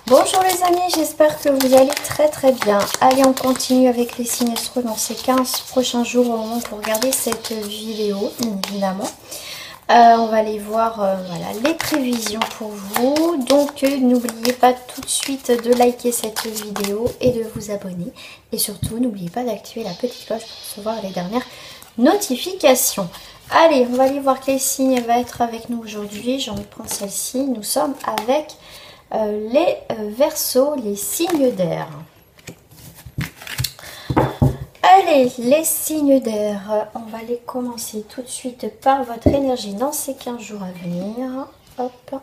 Bonjour les amis, j'espère que vous allez très bien. Allez, on continue avec les signes astro dans ces 15 prochains jours au moment où vous regardez cette vidéo, évidemment. On va aller voir voilà, les prévisions pour vous. Donc n'oubliez pas tout de suite de liker cette vidéo et de vous abonner. Et surtout, n'oubliez pas d'activer la petite cloche pour recevoir les dernières notifications. Allez, on va aller voir quel signe va être avec nous aujourd'hui. J'ai envie de prendre celle-ci. Nous sommes avec les Verseaux, les signes d'air. Allez, les signes d'air, on va les commencer tout de suite par votre énergie dans ces 15 jours à venir. Hop.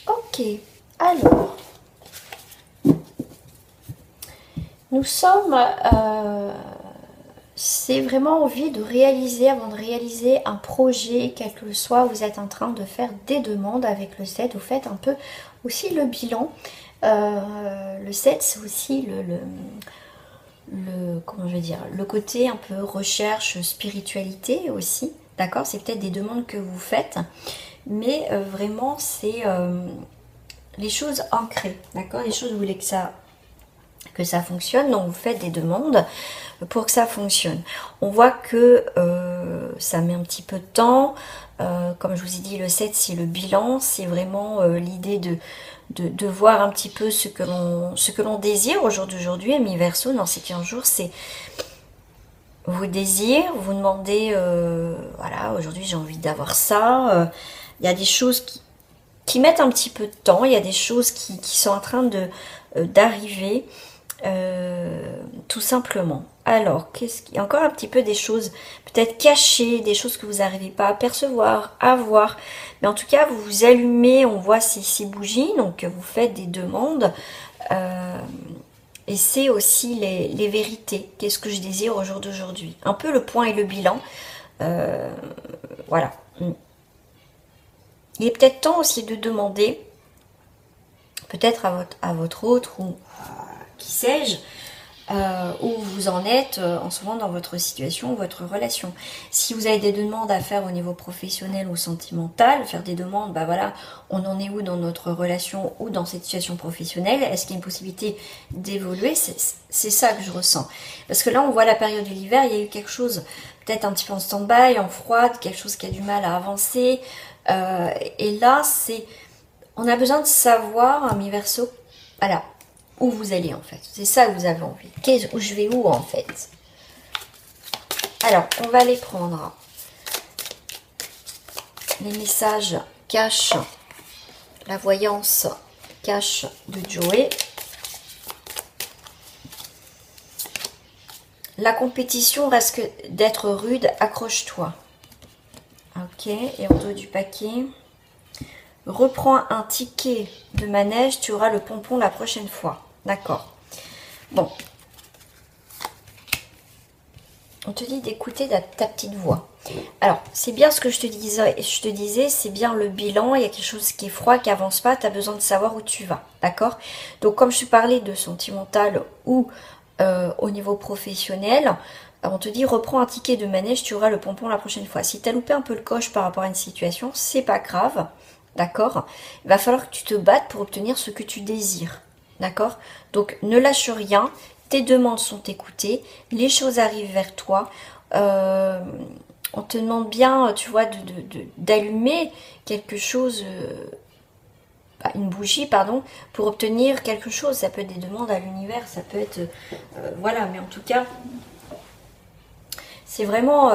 Ok, alors, nous sommes... c'est vraiment envie de réaliser, avant de réaliser un projet, quel que soit, vous êtes en train de faire des demandes avec le 7, vous faites un peu aussi le bilan. Le 7, c'est aussi comment je vais dire, le côté un peu recherche, spiritualité aussi, d'accord? C'est peut-être des demandes que vous faites, mais vraiment c'est les choses ancrées, d'accord? Les choses, vous voulez que ça fonctionne, donc vous faites des demandes pour que ça fonctionne. On voit que ça met un petit peu de temps, comme je vous ai dit, le 7 c'est le bilan, c'est vraiment l'idée de voir un petit peu ce que l'on désire au jour d'aujourd'hui. Amis Verseau, dans ces 15 jours, c'est vos désirs, vous demandez, voilà, aujourd'hui j'ai envie d'avoir ça, il y a des choses qui mettent un petit peu de temps, il y a des choses qui sont en train d'arriver, tout simplement. Alors, qu'est-ce qu'il y a encore un petit peu des choses peut-être cachées, des choses que vous n'arrivez pas à percevoir, à voir. Mais en tout cas, vous vous allumez, on voit ces bougies, donc vous faites des demandes. Et c'est aussi les vérités. Qu'est-ce que je désire au jour d'aujourd'hui? Un peu le point et le bilan. Voilà. Il est peut-être temps aussi de demander, peut-être à votre autre ou qui sais-je, où vous en êtes en ce moment dans votre situation, votre relation. Si vous avez des demandes à faire au niveau professionnel ou sentimental, faire des demandes, bah voilà, on en est où dans notre relation ou dans cette situation professionnelle? Est-ce qu'il y a une possibilité d'évoluer? C'est ça que je ressens. Parce que là, on voit la période de l'hiver, il y a eu quelque chose, peut-être un petit peu en stand-by, en froide, quelque chose qui a du mal à avancer. Et là, on a besoin de savoir, amis Verseau, voilà, où vous allez en fait. C'est ça que vous avez envie. Où je vais où en fait? Alors, on va les prendre. Les messages cache, la voyance cache de Joey. La compétition risque d'être rude, accroche-toi. Ok, et en dos du paquet. Reprends un ticket de manège, tu auras le pompon la prochaine fois. D'accord. Bon. On te dit d'écouter ta petite voix. Alors, c'est bien ce que je te disais, c'est bien le bilan, il y a quelque chose qui est froid, qui avance pas, tu as besoin de savoir où tu vas. D'accord? Donc, comme je te parlais de sentimental ou au niveau professionnel, on te dit reprends un ticket de manège, tu auras le pompon la prochaine fois. Si tu as loupé un peu le coche par rapport à une situation, c'est pas grave. D'accord? Il va falloir que tu te battes pour obtenir ce que tu désires. D'accord? Donc, ne lâche rien. Tes demandes sont écoutées. Les choses arrivent vers toi. On te demande bien, tu vois, d'allumer quelque chose, une bougie, pardon, pour obtenir quelque chose. Ça peut être des demandes à l'univers, ça peut être... voilà, mais en tout cas, c'est vraiment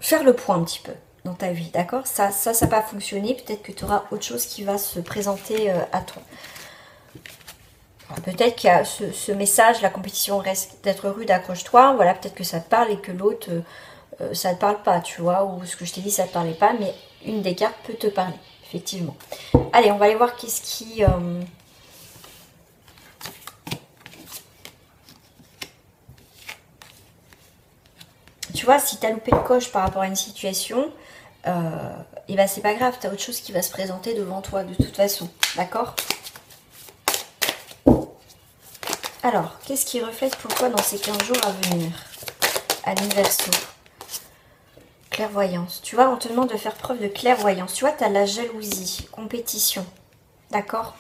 faire le point un petit peu dans ta vie, d'accord? Ça n'a pas fonctionné, peut-être que tu auras autre chose qui va se présenter à toi. Peut-être qu'il y a ce message, la compétition reste d'être rude, accroche-toi, voilà, peut-être que ça te parle et que l'autre, ça ne te parle pas, tu vois, ou ce que je t'ai dit, ça ne te parlait pas, mais une des cartes peut te parler, effectivement. Allez, on va aller voir qu'est-ce qui... Tu vois, si tu as loupé le coche par rapport à une situation, et ben c'est pas grave, tu as autre chose qui va se présenter devant toi de toute façon, d'accord? Alors, qu'est-ce qui reflète pour toi dans ces 15 jours à venir? Anime Verseau. Clairvoyance. Tu vois, on te demande de faire preuve de clairvoyance. Tu vois, tu as la jalousie, compétition. D'accord?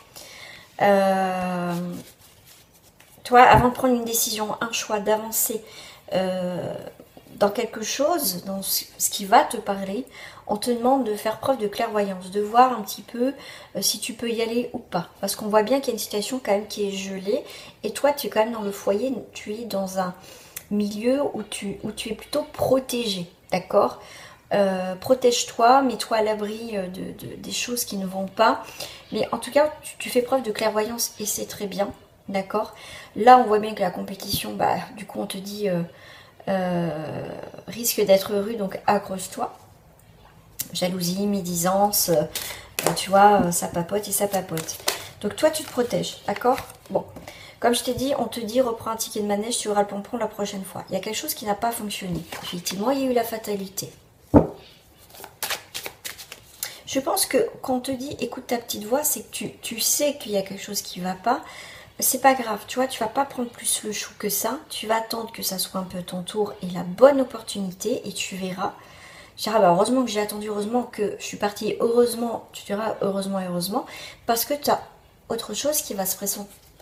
Toi, avant de prendre une décision, un choix, d'avancer dans quelque chose, dans ce qui va te parler, on te demande de faire preuve de clairvoyance, de voir un petit peu si tu peux y aller ou pas. Parce qu'on voit bien qu'il y a une situation quand même qui est gelée. Et toi, tu es quand même dans le foyer, tu es dans un milieu où tu es plutôt protégé. D'accord? Protège-toi, mets-toi à l'abri des choses qui ne vont pas. Mais en tout cas, tu fais preuve de clairvoyance et c'est très bien. D'accord? Là, on voit bien que la compétition, bah, du coup, on te dit risque d'être rude, donc accroche-toi. Jalousie, médisance, tu vois, ça papote et ça papote. Donc toi, tu te protèges, d'accord? Bon, comme je t'ai dit, on te dit reprends un ticket de manège, tu auras le pompon la prochaine fois. Il y a quelque chose qui n'a pas fonctionné. Effectivement, il y a eu la fatalité. Je pense que quand on te dit écoute ta petite voix, c'est que tu sais qu'il y a quelque chose qui ne va pas. C'est pas grave, tu vois, tu vas pas prendre plus le chou que ça. Tu vas attendre que ça soit un peu ton tour et la bonne opportunité et tu verras. Je dirais, bah heureusement que j'ai attendu, heureusement que je suis partie, heureusement, tu diras heureusement et heureusement, parce que tu as autre chose qui va se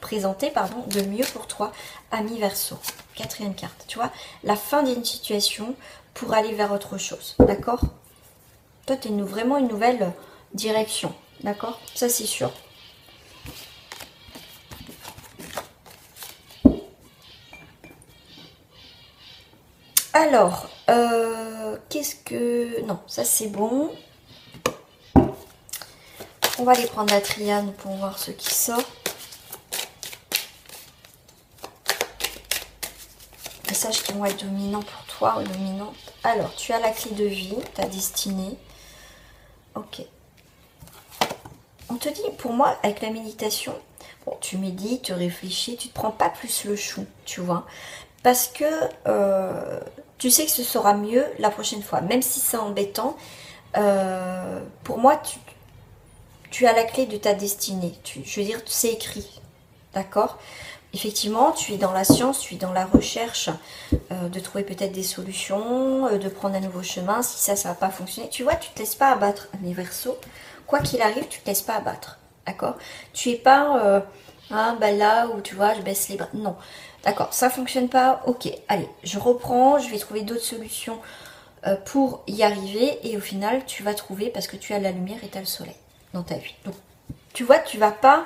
présenter pardon, de mieux pour toi, ami Verseau. Quatrième carte, tu vois, la fin d'une situation pour aller vers autre chose, d'accord? Toi, tu es vraiment une nouvelle direction, d'accord? Ça, c'est sûr. Alors, qu'est-ce que... Non, ça c'est bon. On va aller prendre la triade pour voir ce qui sort. Messages qui vont être dominants pour toi ou dominantes. Alors, tu as la clé de vie, ta destinée. Ok. On te dit, pour moi, avec la méditation, bon, tu médites, tu réfléchis, tu ne te prends pas plus le chou, tu vois. Parce que tu sais que ce sera mieux la prochaine fois. Même si c'est embêtant, pour moi, tu as la clé de ta destinée. Je veux dire, c'est écrit. D'accord? Effectivement, tu es dans la science, tu es dans la recherche de trouver peut-être des solutions, de prendre un nouveau chemin. Si ça ne va pas fonctionner, tu vois, tu ne te laisses pas abattre, les Verseaux. Quoi qu'il arrive, tu ne te laisses pas abattre. D'accord? Tu n'es pas là où tu vois, je baisse les bras. Non. D'accord, ça ne fonctionne pas. Ok, allez, je reprends, je vais trouver d'autres solutions pour y arriver. Et au final, tu vas trouver parce que tu as la lumière et tu as le soleil dans ta vie. Donc, tu vois, tu vas pas...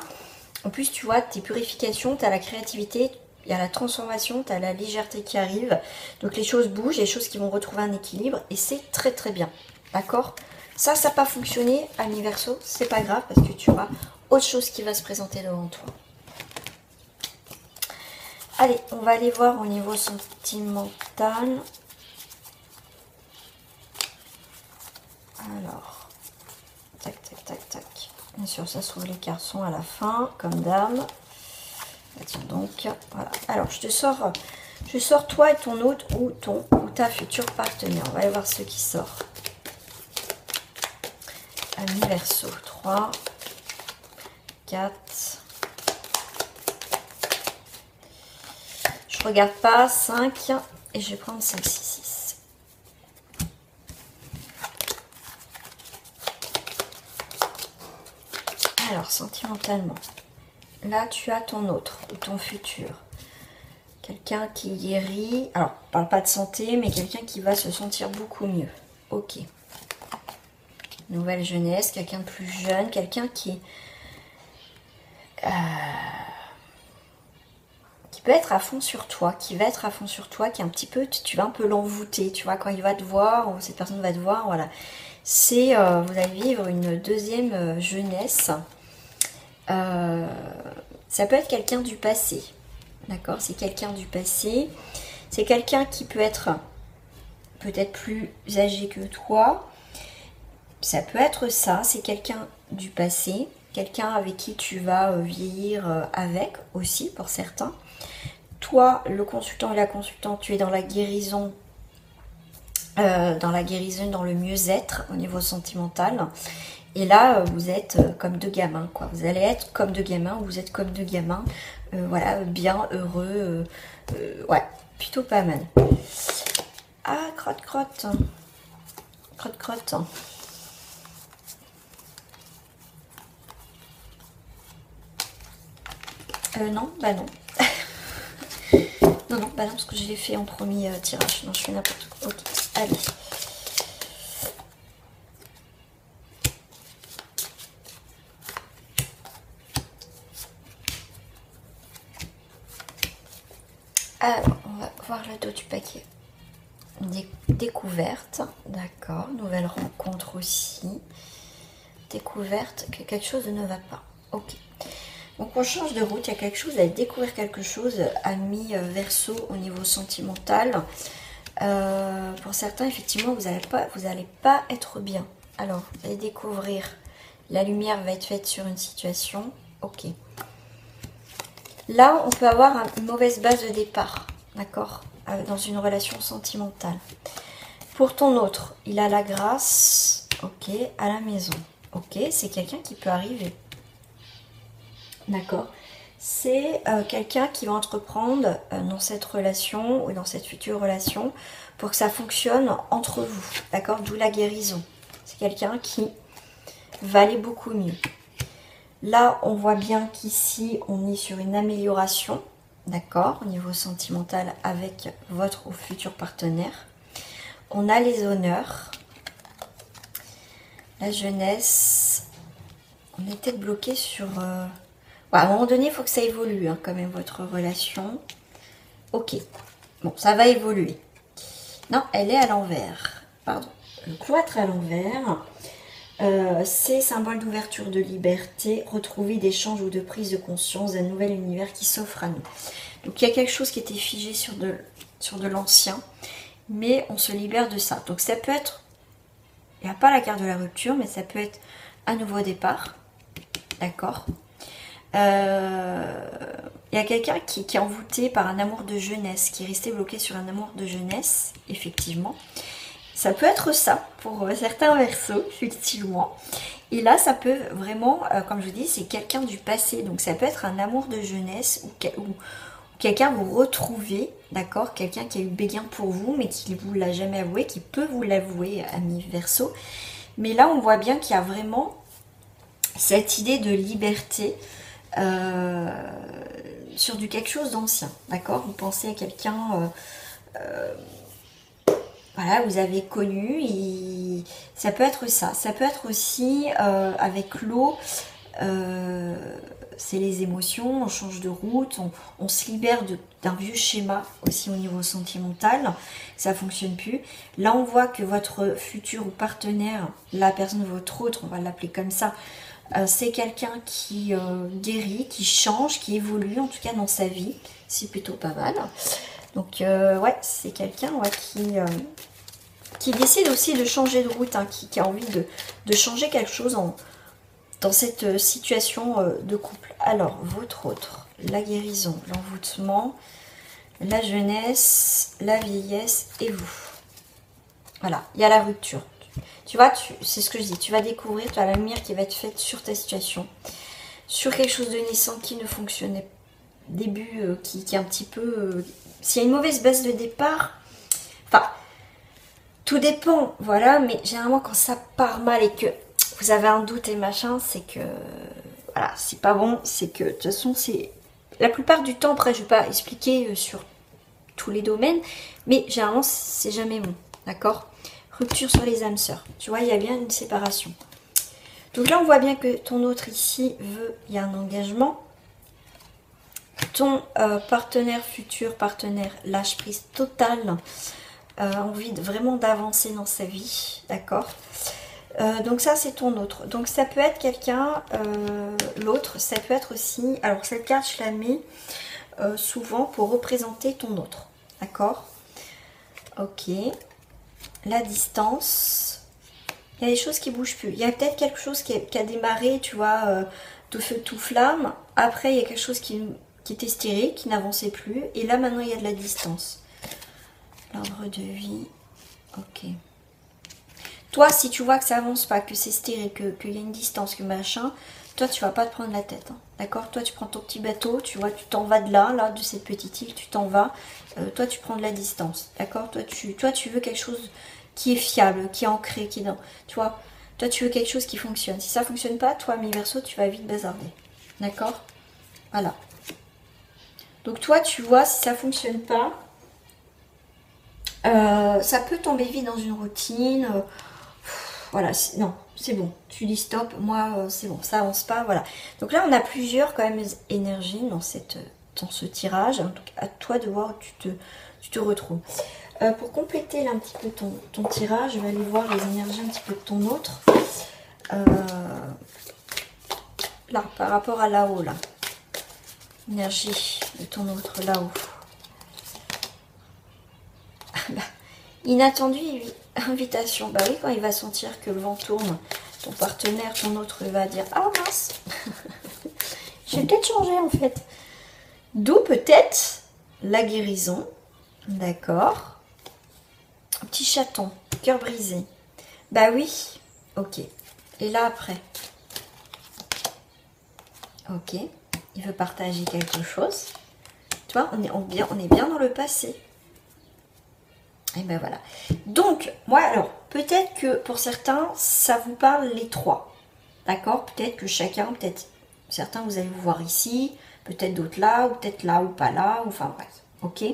En plus, tu vois, tes purifications, tu as la créativité, il y a la transformation, tu as la légèreté qui arrive. Donc, les choses bougent, les choses qui vont retrouver un équilibre. Et c'est très, très bien. D'accord? Ça n'a pas fonctionné, ami Verseau. C'est pas grave parce que tu auras autre chose qui va se présenter devant toi. Allez, on va aller voir au niveau sentimental. Alors, tac, tac, tac, tac. Bien sûr, ça se trouve les cartes sont à la fin, comme dame. Tiens donc, voilà. Alors, je sors toi et ton autre ou ta future partenaire. On va aller voir ce qui sort. Ami Verseau, 3, 4. Je regarde pas, 5. Et je vais prendre 5, 6, 6. Alors, sentimentalement, là, tu as ton autre ou ton futur. Quelqu'un qui guérit. Alors, on parle pas de santé, mais quelqu'un qui va se sentir beaucoup mieux. Ok. Nouvelle jeunesse, quelqu'un de plus jeune, quelqu'un qui peut être à fond sur toi, qui va être à fond sur toi, qui est un petit peu, tu vas un peu l'envoûter, tu vois, quand il va te voir, ou cette personne va te voir, voilà. C'est, vous allez vivre une deuxième jeunesse. Ça peut être quelqu'un du passé, d'accord? C'est quelqu'un du passé. C'est quelqu'un qui peut être peut-être plus âgé que toi. Ça peut être ça, c'est quelqu'un du passé, quelqu'un avec qui tu vas vieillir avec aussi pour certains. Toi, le consultant et la consultante, tu es dans la guérison, dans le mieux-être au niveau sentimental. Et là, vous êtes comme deux gamins, quoi. Vous allez être comme deux gamins, ou vous êtes comme deux gamins, voilà, bien, heureux, ouais, plutôt pas mal. Ah, crotte, crotte. Crotte, crotte. Non, bah non. Non, non, bah non, parce que je l'ai fait en premier tirage. Non, je fais n'importe quoi. Ok, allez. Alors, on va voir le dos du paquet. Découverte, d'accord. Nouvelle rencontre aussi. Découverte que quelque chose ne va pas. Ok. Donc on change de route, il y a quelque chose, vous allez découvrir quelque chose, ami Verseau, au niveau sentimental. Pour certains, effectivement, vous n'allez pas être bien. Alors, vous allez découvrir, la lumière va être faite sur une situation. Ok. Là, on peut avoir une mauvaise base de départ, d'accord, dans une relation sentimentale. Pour ton autre, il a la grâce, ok, à la maison. Ok, c'est quelqu'un qui peut arriver. D'accord. C'est quelqu'un qui va entreprendre dans cette relation ou dans cette future relation pour que ça fonctionne entre vous. D'accord. D'où la guérison. C'est quelqu'un qui va aller beaucoup mieux. Là, on voit bien qu'ici, on est sur une amélioration. D'accord. Au niveau sentimental avec votre ou futur partenaire. On a les honneurs. La jeunesse. On est peut-être bloqué sur... à un moment donné, il faut que ça évolue, hein, quand même, votre relation. Ok. Bon, ça va évoluer. Non, elle est à l'envers. Pardon. Le cloître à l'envers, c'est symbole d'ouverture, de liberté, retrouver d'échange ou de prise de conscience d'un nouvel univers qui s'offre à nous. Donc, il y a quelque chose qui était figé sur de l'ancien, mais on se libère de ça. Donc, ça peut être, il n'y a pas la carte de la rupture, mais ça peut être un nouveau départ. D'accord. Il y a quelqu'un qui est envoûté par un amour de jeunesse, qui est resté bloqué sur un amour de jeunesse, effectivement. Ça peut être ça pour certains Verseaux, effectivement. Et là, ça peut vraiment, comme je vous dis, c'est quelqu'un du passé. Donc ça peut être un amour de jeunesse ou quelqu'un vous retrouvez, d'accord, quelqu'un qui a eu béguin pour vous, mais qui ne vous l'a jamais avoué, qui peut vous l'avouer, ami Verseau. Mais là, on voit bien qu'il y a vraiment cette idée de liberté, sur du quelque chose d'ancien, d'accord. Vous pensez à quelqu'un, voilà, vous avez connu, ça peut être ça. Ça peut être aussi avec l'eau, c'est les émotions, on change de route, on se libère d'un vieux schéma aussi au niveau sentimental, ça fonctionne plus. Là, on voit que votre futur ou partenaire, la personne de votre autre, on va l'appeler comme ça, c'est quelqu'un qui guérit, qui change, qui évolue en tout cas dans sa vie. C'est plutôt pas mal. Donc ouais, c'est quelqu'un qui décide aussi de changer de route, hein, qui a envie de changer quelque chose dans cette situation de couple. Alors, votre autre, la guérison, l'envoûtement, la jeunesse, la vieillesse et vous. Voilà, il y a la rupture. Tu vois, c'est ce que je dis, tu vas découvrir, tu as la lumière qui va être faite sur ta situation, sur quelque chose de naissant qui ne fonctionnait début, qui est un petit peu... s'il y a une mauvaise base de départ, enfin, tout dépend, voilà, mais généralement quand ça part mal et que vous avez un doute et machin, c'est que, voilà, c'est pas bon, c'est que, de toute façon, c'est... La plupart du temps, après, je vais pas expliquer sur tous les domaines, mais généralement, c'est jamais bon, d'accord ? Rupture sur les âmes sœurs. Tu vois, il y a bien une séparation. Donc là, on voit bien que ton autre ici veut, il y a un engagement. Ton partenaire, futur partenaire, lâche prise totale. Envie vraiment d'avancer dans sa vie. D'accord. Donc ça, c'est ton autre. Donc ça peut être quelqu'un, l'autre, ça peut être aussi... Alors cette carte, je la mets souvent pour représenter ton autre. D'accord. Ok. La distance, il y a des choses qui bougent plus. Il y a peut-être quelque chose qui a démarré, tu vois, tout feu, tout flamme. Après, il y a quelque chose qui était stérile, qui n'avançait plus. Et là, maintenant, il y a de la distance. L'ordre de vie, ok. Toi, si tu vois que ça avance pas, que c'est stérile, qu'il y a une distance, que machin, toi, tu vas pas te prendre la tête. Hein, d'accord? Toi, tu prends ton petit bateau, tu vois, tu t'en vas de là, de cette petite île, tu t'en vas. Toi, tu prends de la distance. D'accord? Toi, tu veux quelque chose qui est fiable, qui est ancré, qui est dans... Tu vois? Toi, tu veux quelque chose qui fonctionne. Si ça fonctionne pas, toi, mi-verso, tu vas vite bazarder. D'accord? Voilà. Donc, toi, tu vois, si ça fonctionne pas, ça peut tomber vite dans une routine. Voilà, non, c'est bon. Tu dis stop, moi, c'est bon, ça avance pas, voilà. Donc là, on a plusieurs, quand même, énergies dans ce tirage. Donc, à toi de voir où tu te retrouves. Pour compléter là, un petit peu ton tirage, je vais aller voir les énergies un petit peu de ton autre. Là, par rapport à là-haut, là. Énergie de ton autre là-haut. Inattendu, invitation. Bah oui, quand il va sentir que le vent tourne, ton partenaire, ton autre, va dire « Ah mince, j'ai peut-être changé en fait. » D'où peut-être la guérison. D'accord. Un petit chaton, cœur brisé. Bah oui, ok. Et là après. Ok, il veut partager quelque chose. Tu vois, on est bien dans le passé. Et ben voilà. Donc, moi, alors, peut-être que pour certains, ça vous parle les trois. D'accord? Peut-être que chacun, peut-être certains, vous allez vous voir ici, peut-être d'autres là, ou peut-être là ou pas là, ou enfin bref. Ok?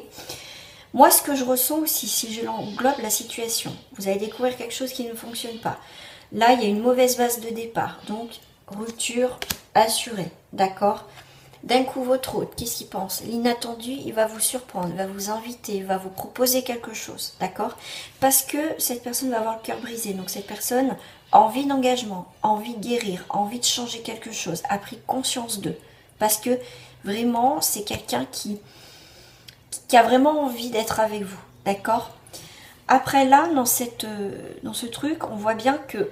Moi, ce que je ressens aussi, si je l'englobe la situation, vous allez découvrir quelque chose qui ne fonctionne pas. Là, il y a une mauvaise base de départ. Donc, rupture assurée. D'accord? D'un coup, votre hôte, qu'est-ce qu'il pense? L'inattendu, il va vous surprendre, il va vous inviter, il va vous proposer quelque chose, d'accord? Parce que cette personne va avoir le cœur brisé. Donc, cette personne a envie d'engagement, envie de guérir, envie de changer quelque chose, a pris conscience d'eux. Parce que vraiment, c'est quelqu'un qui a vraiment envie d'être avec vous, d'accord? Après là, dans ce truc, on voit bien que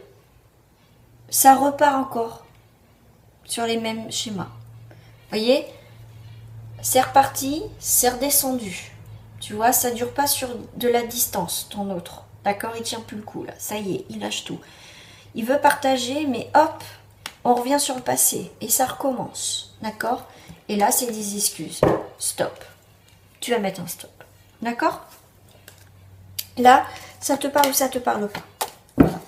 ça repart encore sur les mêmes schémas. Voyez, c'est reparti, c'est redescendu. Tu vois, ça dure pas sur de la distance, ton autre. D'accord, il tient plus le coup là. Ça y est, il lâche tout. Il veut partager, mais hop, on revient sur le passé et ça recommence. D'accord? Et là, c'est des excuses. Stop. Tu vas mettre un stop. D'accord? Là, ça te parle ou ça te parle pas. Voilà.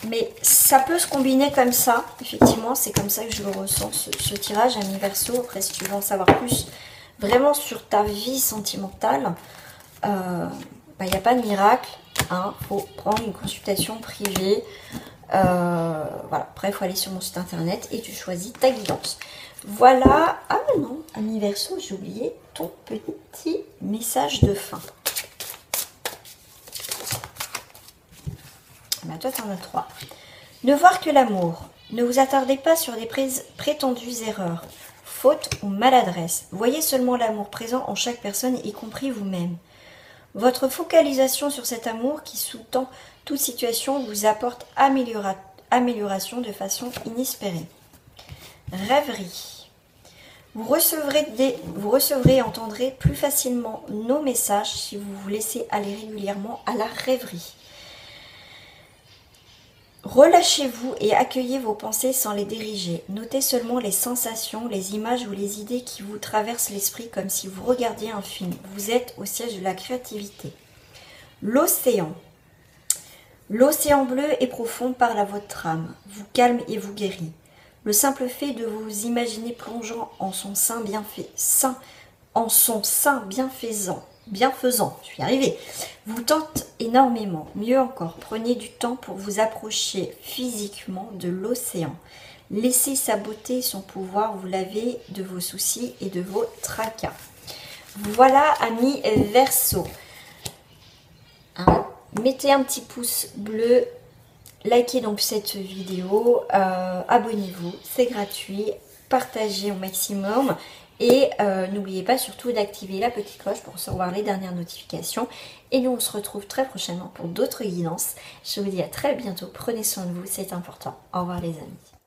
Mais ça peut se combiner comme ça. Effectivement, c'est comme ça que je le ressens, ce tirage à mi-verso. Après, si tu veux en savoir plus vraiment sur ta vie sentimentale, il n'y a pas de miracle. Hein. Faut prendre une consultation privée. Voilà. Après, il faut aller sur mon site internet et tu choisis ta guidance. Voilà. Ah non, à mi-verso, j'ai oublié ton petit message de fin. Ben, toi, tu en as 3. Ne voir que l'amour. Ne vous attardez pas sur des prétendues erreurs, fautes ou maladresses. Voyez seulement l'amour présent en chaque personne, y compris vous-même. Votre focalisation sur cet amour qui sous-tend toute situation vous apporte amélioration de façon inespérée. Rêverie. Vous recevrez et entendrez plus facilement nos messages si vous vous laissez aller régulièrement à la rêverie. Relâchez-vous et accueillez vos pensées sans les diriger. Notez seulement les sensations, les images ou les idées qui vous traversent l'esprit comme si vous regardiez un film. Vous êtes au siège de la créativité. L'océan. L'océan bleu et profond parle à votre âme, vous calme et vous guérit. Le simple fait de vous imaginer plongeant en son sein bienfaisant, je suis arrivée, vous tente énormément. Mieux encore, prenez du temps pour vous approcher physiquement de l'océan. Laissez sa beauté et son pouvoir vous laver de vos soucis et de vos tracas. Voilà, amis Verseau. Hein, mettez un petit pouce bleu, likez donc cette vidéo, abonnez-vous, c'est gratuit, partagez au maximum. Et n'oubliez pas surtout d'activer la petite cloche pour recevoir les dernières notifications. Et nous, on se retrouve très prochainement pour d'autres guidances. Je vous dis à très bientôt. Prenez soin de vous, c'est important. Au revoir les amis.